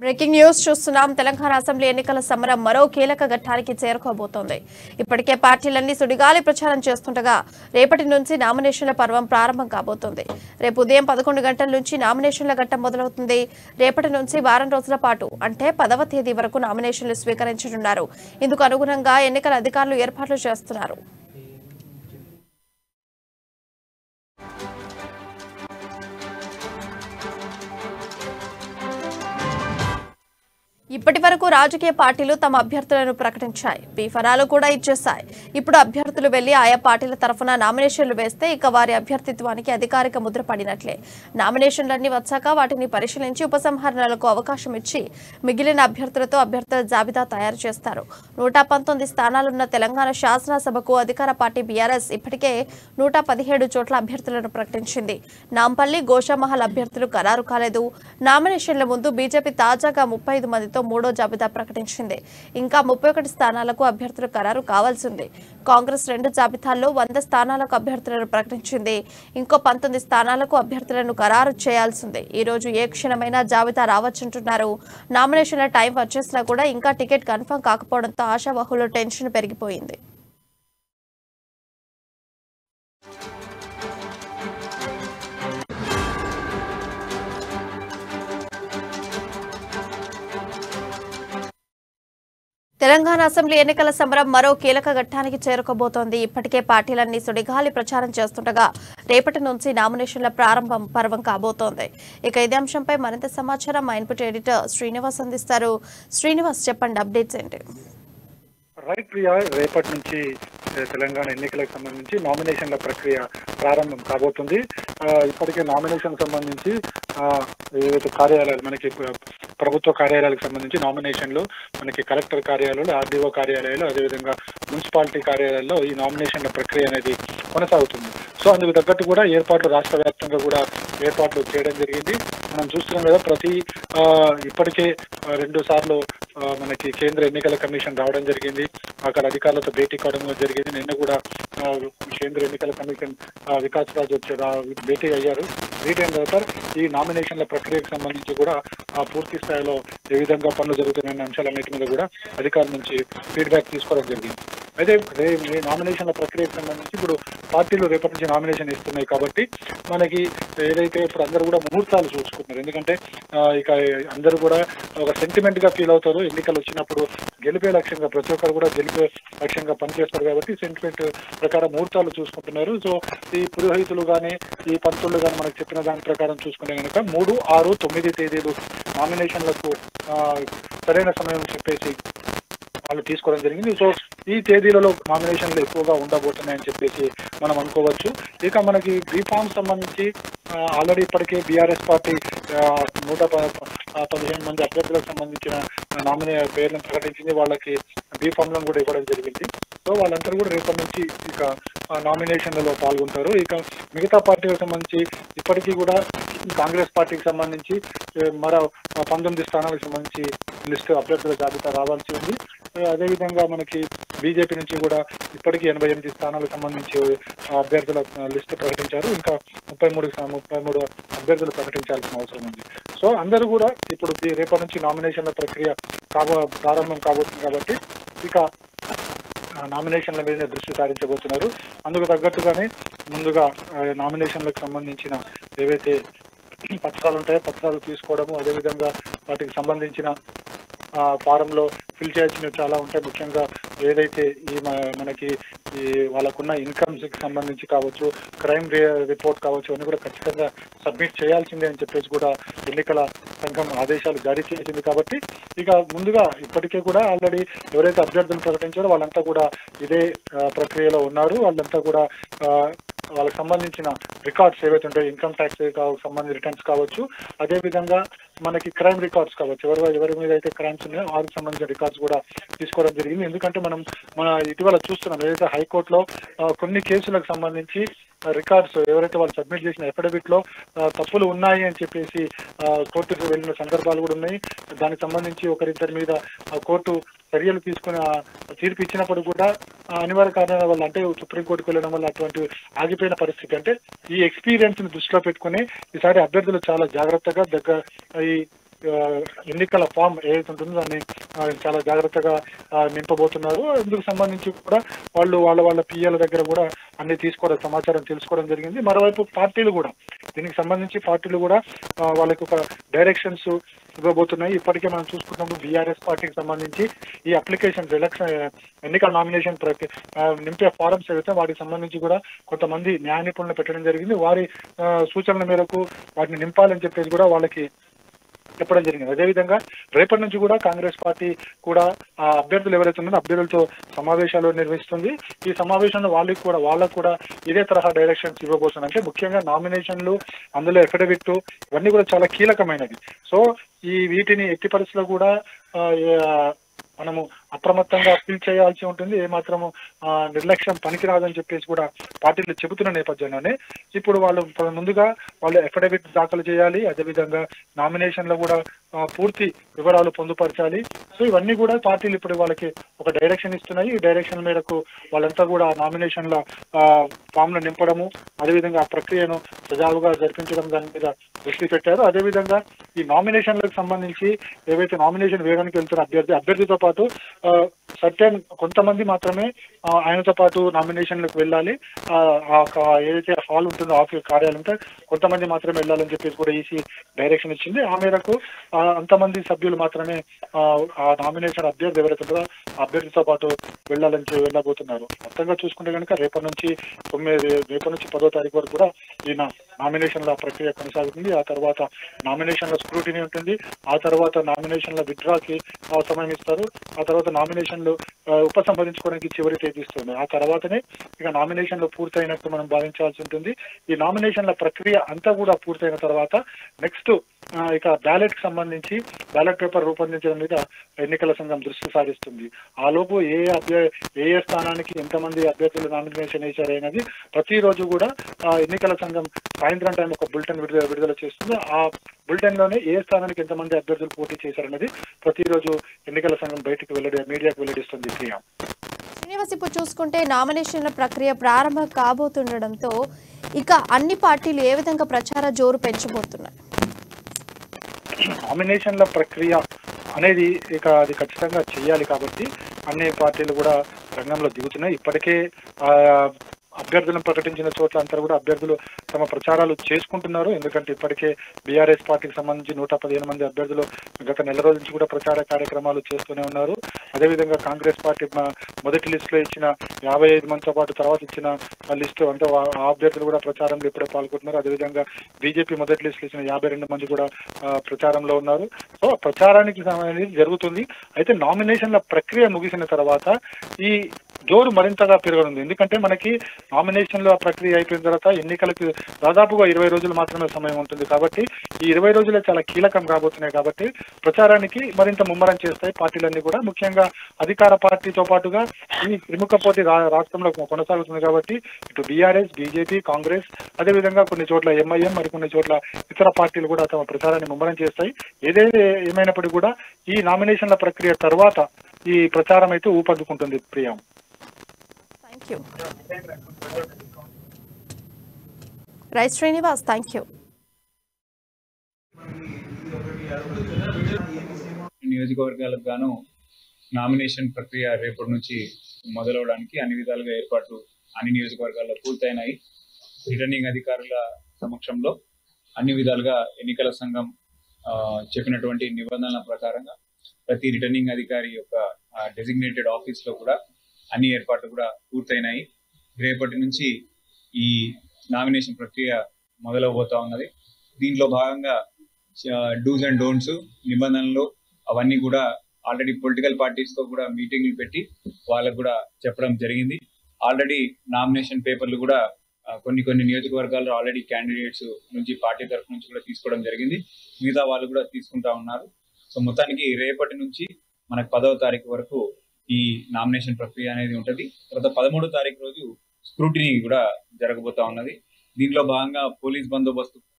Breaking news చూస్తున్నాం. Telangana assembly ఎన్నికల సమరం మరో కీలక ఘట్టానికి చేరుకోబోతోంది. ఇప్పటికే పార్టీలన్నీ సుడిగాలి ప్రచారం చేస్తుండగా రేపటి నుంచి నామినేషన్ల పర్వం ప్రారంభం కాబోతోంది. రేపు ఉదయం 11 గంటల నుంచి నామినేషన్ల ఘట్టం మొదలవుతుంది. రేపటి నుంచి వారం రోజుల పాటు అంటే 10వ తేదీ వరకు నామినేషన్లు స్వీకరించనున్నారు. ఇందుకు అనుగుణంగా ఎన్నికల అధికారులు ఏర్పాట్లు చేస్తున్నారు. ఇప్పటి వరకు రాజకీయ పార్టీలు తమ అభ్యర్థులను ప్రకటించాయి. బీఫరాలు కూడా ఇచ్చేశాయి. ఇప్పుడు అభ్యర్థులు వెళ్లి ఆయా పార్టీల తరఫున నామినేషన్లు వేస్తే ఇక వారి అభ్యర్థిత్వానికి అధికారిక ముద్ర పడినట్లే. నామినేషన్లన్నీ వచ్చాక వాటిని పరిశీలించి ఉపసంహరణలకు అవకాశం ఇచ్చి మిగిలిన అభ్యర్థులతో అభ్యర్థుల జాబితా తయారు చేస్తారు. 119 స్థానాలున్న తెలంగాణ శాసనసభకు అధికార పార్టీ బీఆర్ఎస్ ఇప్పటికే 117 చోట్ల అభ్యర్థులను ప్రకటించింది. నాంపల్లి, గోషామహల్ అభ్యర్థులు ఖరారు కాలేదు. నామినేషన్ల ముందు బీజేపీ తాజాగా 35 మందితో మూడో జాబితా ప్రకటించింది. ఇంకా 31 స్థానాలకు అభ్యర్థులు ఖరారు కావాల్సింది. కాంగ్రెస్ 2 జాబితాల్లో 100 స్థానాలకు అభ్యర్థులను ప్రకటించింది. ఇంకో 19 స్థానాలకు అభ్యర్థులను ఖరారు చేయాల్సింది. ఈ రోజు ఏ క్షణమైనా జాబితా రావచ్చుంటున్నారు. నామినేషన్ల టైం వచ్చేసినా కూడా ఇంకా టికెట్ కన్ఫర్మ్ కాకపోవడంతో ఆశావహుల టెన్షన్ పెరిగిపోయింది. తెలంగాణ అసెంబ్లీ ఎన్నికల సమరం మరో కీలక ఘట్టానికి చేరుకోబోతోంది. ఇప్పటికే పార్టీలన్నీ సుడిగాలి ప్రచారం చేస్తుండగా రేపటి నుంచి నామినేషన్ల పర్వం కాబోతోంది. ఇక ఇదే అంశంపై మరింత సమాచారం మా ఇన్పుట్ ఎడిటర్ శ్రీనివాస్ అందిస్తారు. శ్రీనివాస్, చెప్పండి, అప్డేట్స్ ఏంటి? రైట్ ప్రియా, రేపటి నుంచి తెలంగాణ ఎన్నికలకు సంబంధించి నామినేషన్ల ప్రక్రియ ప్రారంభం కాబోతుంది. ఇప్పటికే నామినేషన్ సంబంధించి ఏవైతే కార్యాలయాలు మనకి ప్రభుత్వ కార్యాలయాలకు సంబంధించి నామినేషన్లు మనకి కలెక్టర్ కార్యాలయాలు, ఆర్డీఓ కార్యాలయాలు, అదేవిధంగా మున్సిపాలిటీ కార్యాలయాల్లో ఈ నామినేషన్ల ప్రక్రియ అనేది కొనసాగుతుంది. సో అందుకు తగ్గట్టు కూడా ఏర్పాట్లు రాష్ట్ర వ్యాప్తంగా కూడా ఏర్పాట్లు చేయడం జరిగింది. మనం చూస్తున్నాం కదా, ఇప్పటికే 2 సార్లు మనకి కేంద్ర ఎన్నికల కమిషన్ రావడం జరిగింది. అక్కడ అధికారులతో భేటీ కావడం జరిగింది. నిన్న కూడా కేంద్ర ఎన్నికల కమిషన్ వికాస్ రాజ్ భేటీ అయ్యారు. భేటీ అయిన తర్వాత ఈ నామినేషన్ల ప్రక్రియకు సంబంధించి కూడా పూర్తి స్థాయిలో ఏ విధంగా పనులు జరుగుతున్న అంశాలన్నిటి మీద కూడా అధికారుల నుంచి ఫీడ్బ్యాక్ తీసుకోవడం జరిగింది. అయితే ఈ నామినేషన్ల ప్రక్రియకు సంబంధించి ఇప్పుడు పార్టీలు రేపటి నుంచి నామినేషన్ ఇస్తున్నాయి కాబట్టి మనకి ఏదైతే ఇప్పుడు అందరూ కూడా ముహూర్తాలు చూసుకుంటున్నారు. ఎందుకంటే ఇక అందరూ కూడా ఒక సెంటిమెంట్ గా ఫీల్ అవుతారు. ఎన్నికలు వచ్చినప్పుడు గెలిపే లక్ష్యంగా ప్రతి ఒక్కరు కూడా గెలిపే లక్ష్యంగా పనిచేస్తారు కాబట్టి సెంటిమెంట్ ప్రకారం ముహూర్తాలు చూసుకుంటున్నారు. సో ఈ పురోహితులు కానీ ఈ పంతులు కానీ మనకు చెప్పిన దాని ప్రకారం చూసుకుంటే కనుక 3, 6, 9 తేదీలు నామినేషన్లకు సరైన సమయం చెప్పేసి వాళ్ళు తీసుకోవడం జరిగింది. సో ఈ తేదీలలో నామినేషన్లు ఎక్కువగా ఉండబోతున్నాయని చెప్పేసి మనం అనుకోవచ్చు. ఇక మనకి బీఫామ్ సంబంధించి ఆల్రెడీ ఇప్పటికే బీఆర్ఎస్ పార్టీ 115 మంది అభ్యర్థులకు సంబంధించిన పేర్లను ప్రకటించింది. వాళ్ళకి బీఫామ్లను కూడా ఇవ్వడం జరిగింది. సో వాళ్ళందరూ కూడా రేపటి నుంచి ఇక నామినేషన్లలో పాల్గొంటారు. ఇక మిగతా పార్టీలకు సంబంధించి ఇప్పటికీ కూడా కాంగ్రెస్ పార్టీకి సంబంధించి మరో 19 స్థానాలకు సంబంధించి లిస్టు అభ్యర్థుల జాబితా రావాల్సి ఉంది. అదేవిధంగా మనకి బీజేపీ నుంచి కూడా ఇప్పటికీ 88 స్థానాలకు సంబంధించి అభ్యర్థుల లిస్టు ప్రకటించారు. ఇంకా 33 అభ్యర్థులు ప్రకటించాల్సిన అవసరం ఉంది. సో అందరూ కూడా ఇప్పుడు రేపటి నుంచి నామినేషన్ల ప్రక్రియ ప్రారంభం కాబోతుంది కాబట్టి ఇక నామినేషన్ల మీద దృష్టి సారించబోతున్నారు. అందుకు తగ్గట్టుగానే ముందుగా నామినేషన్లకు సంబంధించిన ఏవైతే పత్రాలు ఉంటాయో పత్రాలు తీసుకోవడము, అదేవిధంగా వాటికి సంబంధించిన ఫారంలో ఫిల్ చేయాల్సినవి చాలా ఉంటాయి. ముఖ్యంగా ఏదైతే మనకి వాళ్ళకున్న ఇన్కమ్స్కి సంబంధించి కావచ్చు, క్రైమ్ రిపోర్ట్ కావచ్చు, అన్ని కూడా ఖచ్చితంగా సబ్మిట్ చేయాల్సిందే అని చెప్పేసి కూడా ఎన్నికల సంఘం ఆదేశాలు జారీ చేసింది. కాబట్టి ఇక ముందుగా ఇప్పటికే కూడా ఆల్రెడీ ఎవరైతే అభ్యర్థులు ప్రకటించారో వాళ్ళంతా కూడా ఇదే ప్రక్రియలో ఉన్నారు. వాళ్ళంతా కూడా వాళ్ళకి సంబంధించిన రికార్డ్స్ ఏవైతే ఉంటాయో ఇన్కమ్ ట్యాక్స్ సంబంధించిన రిటర్న్స్ కావచ్చు, అదేవిధంగా మనకి క్రైమ్ రికార్డ్స్ కావచ్చు, ఎవరి మీద అయితే క్రైమ్స్ ఉన్నాయో వారికి సంబంధించిన రికార్డ్స్ కూడా తీసుకోవడం జరిగింది. ఎందుకంటే మన ఇటీవల చూస్తున్నాం ఏదైతే హైకోర్టులో కొన్ని కేసులకు సంబంధించి రికార్డ్స్ ఎవరైతే వాళ్ళు సబ్మిట్ చేసిన అఫిడవిట్ లో తప్పులు ఉన్నాయి అని చెప్పేసి కోర్టుకు వెళ్ళిన సందర్భాలు కూడా ఉన్నాయి. దానికి సంబంధించి ఒకరిద్దరి మీద కోర్టు చర్యలు తీసుకుని తీర్పు ఇచ్చినప్పుడు కూడా అనివార్య కారణాల వల్ల అంటే సుప్రీంకోర్టుకు వెళ్ళడం వల్ల అటువంటి ఆగిపోయిన పరిస్థితి. అంటే ఈ ఎక్స్పీరియన్స్ ని దృష్టిలో పెట్టుకుని ఈసారి అభ్యర్థులు చాలా జాగ్రత్తగా ఈ ఎన్నికల ఫామ్ ఏదైతే ఉంటుందో దాన్ని చాలా జాగ్రత్తగా నింపబోతున్నారు. ఇందుకు సంబంధించి కూడా వాళ్ళ పిఎల దగ్గర కూడా అన్ని తీసుకోవడం, సమాచారం తెలుసుకోవడం జరిగింది. మరోవైపు పార్టీలు కూడా దీనికి సంబంధించి కూడా వాళ్ళకి ఒక డైరెక్షన్స్ ఇవ్వబోతున్నాయి. ఇప్పటికే మనం చూసుకున్నప్పుడు బీఆర్ఎస్ పార్టీకి సంబంధించి ఈ అప్లికేషన్స్ ఎన్నికల నామినేషన్ నింపే ఫారమ్స్ ఏవైతే వాటికి సంబంధించి కూడా కొంతమంది న్యాయ నిపుణులు పెట్టడం జరిగింది. వారి సూచనల మేరకు వాటిని నింపాలని చెప్పేసి కూడా వాళ్ళకి చెప్పడం జరిగింది. అదేవిధంగా రేపటి నుంచి కూడా కాంగ్రెస్ పార్టీ కూడా ఆ అభ్యర్థులు ఎవరైతే ఉన్నారో అభ్యర్థులతో సమావేశాలు నిర్వహిస్తుంది. ఈ సమావేశంలో వాళ్ళకు కూడా ఇదే తరహా డైరెక్షన్స్ ఇవ్వబోతుంది. అంటే ముఖ్యంగా నామినేషన్లు, అందులో ఎఫిడవిట్ ఇవన్నీ కూడా చాలా కీలకమైనవి. సో వీటిని ఎట్టి పరిస్థితుల్లో కూడా మనము అప్రమత్తంగా ఫిల్ చేయాల్సి ఉంటుంది. ఏమాత్రము నిర్లక్ష్యం పనికిరాదని చెప్పేసి కూడా పార్టీలు చెబుతున్న నేపథ్యంలోనే ఇప్పుడు ముందుగా వాళ్ళు అఫిడవిట్ దాఖలు చేయాలి. అదేవిధంగా నామినేషన్లో కూడా పూర్తి వివరాలు పొందుపరచాలి. సో ఇవన్నీ కూడా పార్టీలు ఇప్పుడు వాళ్ళకి ఒక డైరెక్షన్ ఇస్తున్నాయి. ఈ డైరెక్షన్ మేరకు వాళ్ళంతా కూడా నామినేషన్ల ఫామ్ను నింపడము, అదేవిధంగా ఆ ప్రక్రియను సజావుగా జరిపించడం దాని మీద దృష్టి పెట్టారు. అదేవిధంగా ఈ నామినేషన్లకు సంబంధించి ఏవైతే నామినేషన్ వేయడానికి వెళ్తున్న అభ్యర్థితో పాటు సర్టెన్ కొంతమంది మాత్రమే ఆయనతో పాటు నామినేషన్లకు వెళ్ళాలి. ఏదైతే హాల్ ఉంటుందో ఆఫీస్ కార్యాలయం ఉంటే కొంతమంది మాత్రమే వెళ్ళాలని చెప్పేసి కూడా ఈసీ డైరెక్షన్ ఇచ్చింది. ఆ మేరకు అంతమంది సభ్యులు మాత్రమే ఆ నామినేషన్ అభ్యర్థి ఎవరైతే ఉంటుందో అభ్యర్థితో పాటు వెళ్ళబోతున్నారు. మొత్తంగా చూసుకుంటే కనుక రేపటి నుంచి 10వ తారీఖు వరకు కూడా ఈ నామినేషన్ల ప్రక్రియ కొనసాగుతుంది. ఆ తర్వాత నామినేషన్ల స్క్రూటినీ ఉంటుంది. ఆ తర్వాత నామినేషన్ల విత్డ్రాకి సమయం ఇస్తారు. ఆ తర్వాత నామినేషన్లు ఉపసంహరించుకోవడానికి చివరి తేదీ ఇస్తుంది. ఆ తర్వాతనే ఇక నామినేషన్లు పూర్తయినట్టు మనం భావించాల్సి ఉంటుంది. ఈ నామినేషన్ల ప్రక్రియ అంతా కూడా పూర్తయిన తర్వాత నెక్స్ట్ ఇక బ్యాలెట్ కి సంబంధించి బ్యాలెట్ పేపర్ రూపొందించడం మీద ఎన్నికల సంఘం దృష్టి సారిస్తుంది. ఆ లోపు ఏ స్థానానికి ఎంతమంది అభ్యర్థులు నామినేషన్ వేశారనేది ప్రతిరోజు కూడా ఎన్నికల సంఘం సాయంత్రం టైం ఒక బులెటిన్ విడుదల చేస్తుంది. ఆ బులెటిన్ లోనే ఏ స్థానానికి ఎంతమంది అభ్యర్థులు పోటీ చేశారనేది ప్రతిరోజు ఎన్నికల సంఘం మీడియాకు వెల్లడిస్తుంది. శ్రీనివాస్, ఇప్పుడు చూసుకుంటే నామినేషన్ల ప్రక్రియ ప్రారంభం కాబోతుండడంతో ఇక అన్ని పార్టీలు ఏ విధంగా ప్రచార జోరు పెంచబోతున్నాయి? నామినేషన్ల ప్రక్రియ అనేది ఇక అది ఖచ్చితంగా చేయాలి కాబట్టి అన్ని పార్టీలు కూడా రంగంలో దిగుతున్నాయి. ఇప్పటికే అభ్యర్థులను ప్రకటించిన చోట్ల అంతా కూడా అభ్యర్థులు తమ ప్రచారాలు చేసుకుంటున్నారు. ఎందుకంటే ఇప్పటికే బీఆర్ఎస్ పార్టీకి సంబంధించి 115 మంది అభ్యర్థులు గత నెల రోజుల నుంచి కూడా ప్రచార కార్యక్రమాలు చేస్తూనే ఉన్నారు. అదేవిధంగా కాంగ్రెస్ పార్టీ మొదటి లిస్టులో ఇచ్చిన 55 మందితో పాటు తర్వాత ఇచ్చిన లిస్టు అంటే ఆ అభ్యర్థులు కూడా ప్రచారంలో ఇప్పుడే పాల్గొంటున్నారు. అదేవిధంగా బీజేపీ మొదటి లిస్టులో ఇచ్చిన 52 మంది కూడా ప్రచారంలో ఉన్నారు. సో ప్రచారానికి సంబంధించి జరుగుతుంది. అయితే నామినేషన్ల ప్రక్రియ ముగిసిన తర్వాత ఈ జోరు మరింతగా పెరగనుంది. ఎందుకంటే మనకి నామినేషన్ల ప్రక్రియ అయిపోయిన తర్వాత ఎన్నికలకు దాదాపుగా 20 రోజులు మాత్రమే సమయం ఉంటుంది. కాబట్టి ఈ 20 రోజులే చాలా కీలకం కాబోతున్నాయి. కాబట్టి ప్రచారానికి మరింత ముమ్మరం చేస్తాయి పార్టీలన్నీ కూడా. ముఖ్యంగా అధికార పార్టీతో పాటుగా ఈ ప్రముఖ పోటీ రాష్ట్రంలో కొనసాగుతుంది. కాబట్టి ఇటు బీఆర్ఎస్, బీజేపీ, కాంగ్రెస్, అదేవిధంగా కొన్ని చోట్ల ఎంఐఎం, మరికొన్ని చోట్ల ఇతర పార్టీలు కూడా తమ ప్రచారాన్ని ముమ్మరం చేస్తాయి. ఏమైనప్పటికీ కూడా ఈ నామినేషన్ల ప్రక్రియ తర్వాత ఈ ప్రచారం అయితే ఊపందుకుంటుంది. Priya, right Srinivas, thank you. నియోజకవర్గాలకు గాను నామినేషన్ ప్రక్రియ రేపటి నుంచి మొదలవడానికి అన్ని విధాలుగా ఏర్పాట్లు అన్ని నియోజకవర్గాల్లో పూర్తయినాయి. రిటర్నింగ్ అధికారుల సమక్షంలో అన్ని విధాలుగా ఎన్నికల సంఘం చెప్పినటువంటి నిబంధనల ప్రకారంగా ప్రతి రిటర్నింగ్ అధికారి యొక్క డెసిగ్నేటెడ్ ఆఫీస్ లో కూడా అన్ని ఏర్పాట్లు కూడా పూర్తయినాయి. రేపటి నుంచి ఈ నామినేషన్ ప్రక్రియ మొదలవబోతా ఉన్నది. దీంట్లో భాగంగా డూస్ అండ్ డోంట్స్ నిబంధనలు అవన్నీ కూడా ఆల్రెడీ పొలిటికల్ పార్టీస్ తో కూడా మీటింగ్లు పెట్టి వాళ్ళకు కూడా చెప్పడం జరిగింది. ఆల్రెడీ నామినేషన్ పేపర్లు కూడా కొన్ని నియోజకవర్గాల్లో ఆల్రెడీ క్యాండిడేట్స్ నుంచి పార్టీ తరఫు నుంచి కూడా తీసుకోవడం జరిగింది. మిగతా వాళ్ళు కూడా తీసుకుంటా ఉన్నారు. సో మొత్తానికి రేపటి నుంచి మనకు 10వ తారీఖు వరకు ఈ నామినేషన్ ప్రక్రియ అనేది ఉంటుంది. తర్వాత 13వ తారీఖు రోజు స్క్రూటినీ కూడా జరగబోతా ఉన్నది. దీనిలో భాగంగా పోలీస్ బందోబస్తు